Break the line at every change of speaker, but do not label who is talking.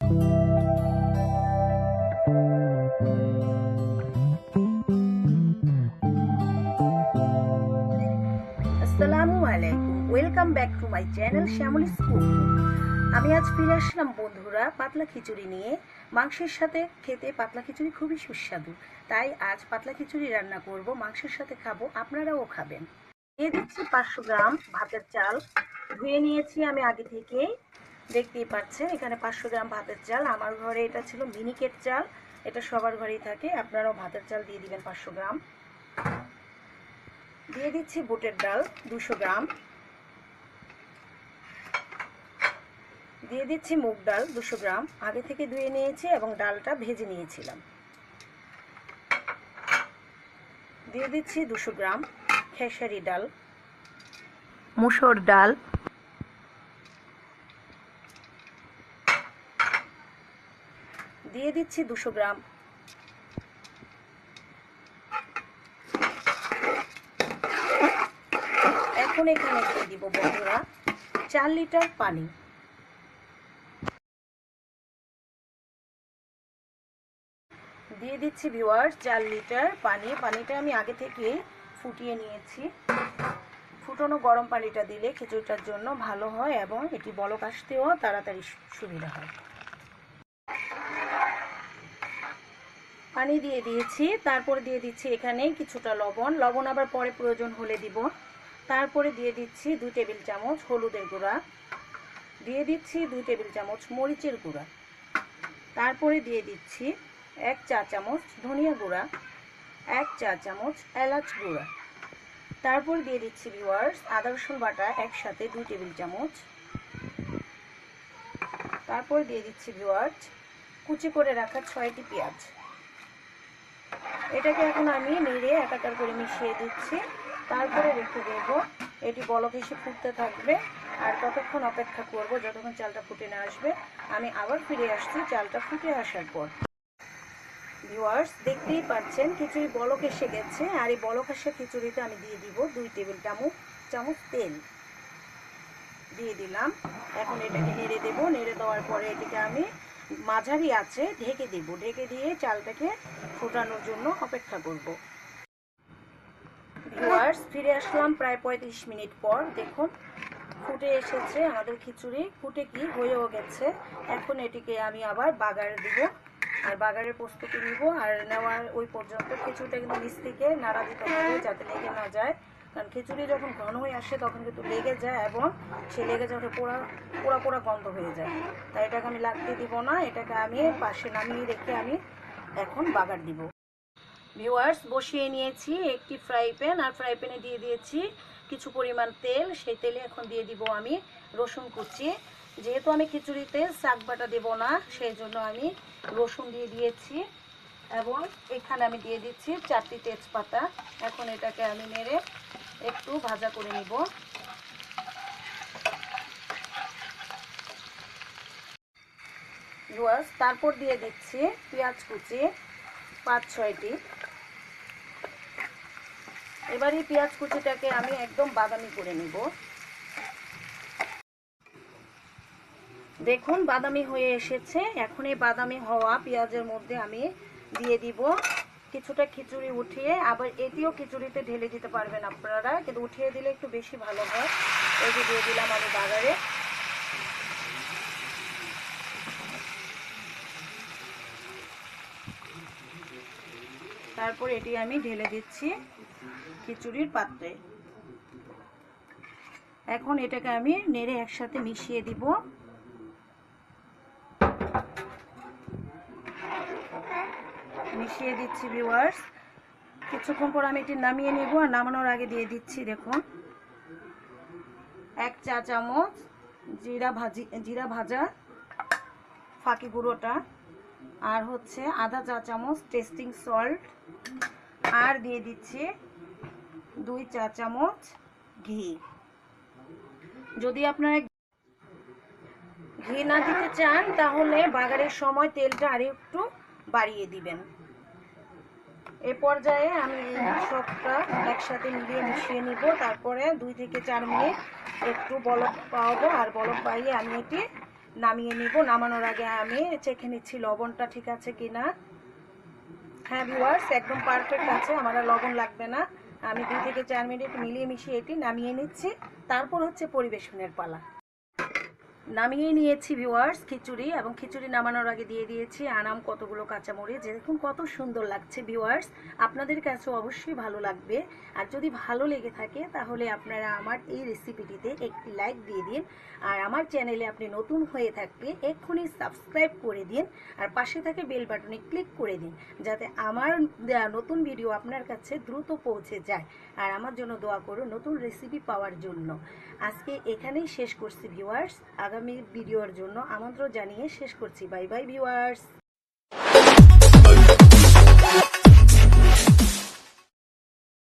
আসসালামু আলাইকুম, welcome back to my channel Shyamli's cook. আমি আজ ফিরে আসলাম বন্ধুরা পাতলা খিচুড়ি নিয়ে। মাংসের সাথে খেতে পাতলা খিচুড়ি খুবই সুস্বাদু, তাই আজ পাতলা খিচুড়ি রান্না করব, মাংসের সাথে খাবো, আপনারাও খাবেন। দিয়ে দিচ্ছি 500 গ্রাম ভাতের চাল, ধুয়ে নিয়েছি আমি আগে থেকেই, দেখতেই পাচ্ছেন। এখানে 500 গ্রাম ভাতের চাল, আমার ঘরে এটা ছিল মিনিকেট চাল, এটা সবার ঘরেই থাকে, আপনারাও ভাতের চাল দিয়ে দিবেন 500 গ্রাম। দিয়ে দিচ্ছি বুটের ডাল 200 গ্রাম, দিয়ে দিচ্ছি মুগ ডাল 200 গ্রাম, আগে থেকে ধুয়ে নিয়েছি এবং ডালটা ভেজে নিয়েছিলাম। দিয়ে দিচ্ছি 200 গ্রাম খেসারি ডাল, মুসুর ডাল, দিয়ে দিচ্ছি 200 গ্রাম এখন এখানে দিয়ে দিব বন্ধুরা 4 লিটার পানি। দিয়ে দিচ্ছি ভিউয়ার্স 4 লিটার পানি। পানিটা আমি আগে থেকে ফুটিয়ে নিয়েছি। ফুটানো গরম পানিটা দিলে খিচুড়িটার জন্য ভালো হয় এবং এটি বলক আসতেও তাড়াতাড়ি সুবিধা হয়। পানি দিয়ে দিয়েছি, তারপরে দিয়ে দিচ্ছি এখানে কিছুটা লবণ। লবণ আবার পরে প্রয়োজন হলে দিব। তারপরে দিয়ে দিচ্ছি 2 টেবিল চামচ হলুদের গুঁড়া, দিয়ে দিচ্ছি 2 টেবিল চামচ মরিচের গুঁড়া, তারপরে দিয়ে দিচ্ছি 1 চা চামচ ধনিয়া গুঁড়া, 1 চা চামচ এলাচ গুঁড়া, তারপর দিয়ে দিচ্ছি ভিউয়ার্স আদা রসুন বাটা একসাথে 2 টেবিল চামচ, তারপর দিয়ে দিচ্ছি ভিউয়ার্স কুচি করে রাখা 6টি পেঁয়াজ। এটাকে এখন আমি নেড়ে একাকার করে মিশিয়ে দিচ্ছি, তারপরে রেখে দেব। এটি বলক এসে ফুটতে থাকবে আর ততক্ষণ অপেক্ষা করব যতক্ষণ চালটা ফুটে না আসবে। আমি আবার ফিরে আসছি চালটা ফুটে আসার পর। ভিউয়ার্স দেখতেই পাচ্ছেন খিচুড়ি বলক এসে গেছে, আর এই বলক আসা খিচুড়িতে আমি দিয়ে দিব 2 টেবিল চামচ তেল দিয়ে দিলাম। এখন এটাকে নেড়ে দেব। নেড়ে দেওয়ার পরে এটিকে আমি মাঝারি আঁচে ঢেকে দেব। ঢেকে দিয়ে চালটাকে ফোটানোর জন্য অপেক্ষা করব। ভিউয়ার্স ফিরে আসলাম প্রায় 35 মিনিট পর। দেখুন ফুটে এসেছে আমাদের খিচুড়ি, ফুটে কি হয়েও গেছে। এখন এটিকে আমি আবার বাগারে দিব আর বাগারের প্রস্তুতি নিব। আর নেওয়ার ওই পর্যন্ত খিচুড়িটা কিন্তু নিচ থেকে নাড়া দিতে হবে যাতে লেগে না যায়, কারণ খিচুড়ি যখন ঘন হয়ে আসে তখন কিন্তু লেগে যায় এবং সে লেগে যাওয়ার পোড়া পোড়া পোড়া গন্ধ হয়ে যায়। তাই এটাকে আমি লাগতে দিব না, এটাকে আমি পাশে নামিয়ে রেখে আমি এখন বাগার দিব। ভিউয়ার্স বসিয়ে নিয়েছি একটি ফ্রাই প্যান, আর ফ্রাই প্যানে দিয়ে দিয়েছি কিছু পরিমাণ তেল। সেই তেলে এখন দিয়ে দিব আমি রসুন কুচি। যেহেতু আমি খিচুড়িতে শাক বাটা দেব না, সেই জন্য আমি রসুন দিয়ে দিয়েছি এবং এখানে আমি দিয়ে দিচ্ছি 4টি তেজপাতা। এখন এটাকে আমি নেড়ে একটু ভাজা করে নিব। ভিউয়ার্স তারপর দিয়ে দিচ্ছি পেঁয়াজ কুচি 5-6টি। এবার এই পেঁয়াজ কুচিটাকে আমি একদম বাদামি করে নিব। দেখুন বাদামি হয়ে এসেছে। এখন এই বাদামি হওয়া পেঁয়াজের মধ্যে আমি দিয়ে দিব কিছুটা খিচুড়ি উঠিয়ে। আবার এটিও খিচুড়িতে ঢেলে দিতে পারবেন আপনারা, কিন্তু উঠিয়ে দিলে একটু বেশি ভালো হয়। এই যে দিয়ে দিলাম আমি বাগারে। তারপর এটি আমি ঢেলে দিচ্ছি খিচুড়ির পাত্রে। এখন এটাকে আমি নেড়ে একসাথে মিশিয়ে দিব। মিশিয়ে দিচ্ছি ভিউয়ার্স। কিছুক্ষণ পর আমি এটি নামিয়ে নেব, আর নামানোর আগে দিয়ে দিচ্ছি দেখুন 1 চা চামচ জিরা ভাজা ফাঁকি গুঁড়োটা, আর হচ্ছে আধা চা চামচ টেস্টিং সল্ট, আর দিয়ে দিচ্ছি 2 চা চামচ ঘি। যদি আপনারা ঘি না দিতে চান তাহলে বাগারের সময় তেলটা আর একটু বাড়িয়ে দিবেন। এই পর্যায়ে আমি সবটা একসাথে মিশিয়ে নিব। তারপরে 2 থেকে 4 মিনিট একটু বলক পাওয়াবো, আর বলক পাইয়ে আমি এটি নামিয়ে নিব। নামানোর আগে আমি চেখে নিচ্ছি লবণটা ঠিক আছে কিনা। হ্যাঁ ভিউয়ার্স, একদম পারফেক্ট আছে, আমার আর লবণ লাগবে না। আমি 2 থেকে 4 মিনিট মিলিয়ে মিশিয়ে এটি নামিয়ে নিচ্ছি। তারপর হচ্ছে পরিবেশনের পালা। নামিয়ে নিয়েছি ভিউয়ার্স খিচুড়ি, এবং খিচুড়ি নামানোর আগে দিয়ে দিয়েছি আনাম কতগুলো কাঁচামরিচ। দেখুন কত সুন্দর লাগছে ভিউয়ার্স, আপনাদের কাছেও অবশ্যই ভালো লাগবে। আর যদি ভালো লেগে থাকে তাহলে আপনারা আমার এই রেসিপিটিতে একটি লাইক দিয়ে দিন। আর আমার চ্যানেলে আপনি নতুন হয়ে থাকলে এক্ষুনি সাবস্ক্রাইব করে দিন, আর পাশে থাকে বেল বাটনে ক্লিক করে দিন, যাতে আমার নতুন ভিডিও আপনার কাছে দ্রুত পৌঁছে যায়। আর আমার জন্য দোয়া করুন নতুন রেসিপি পাওয়ার জন্য। আজকে এখানেই শেষ করছি ভিউয়ার্স, আগামী ভিডিওর জন্য আমন্ত্রণ জানিয়ে শেষ করছি। Bye bye viewers.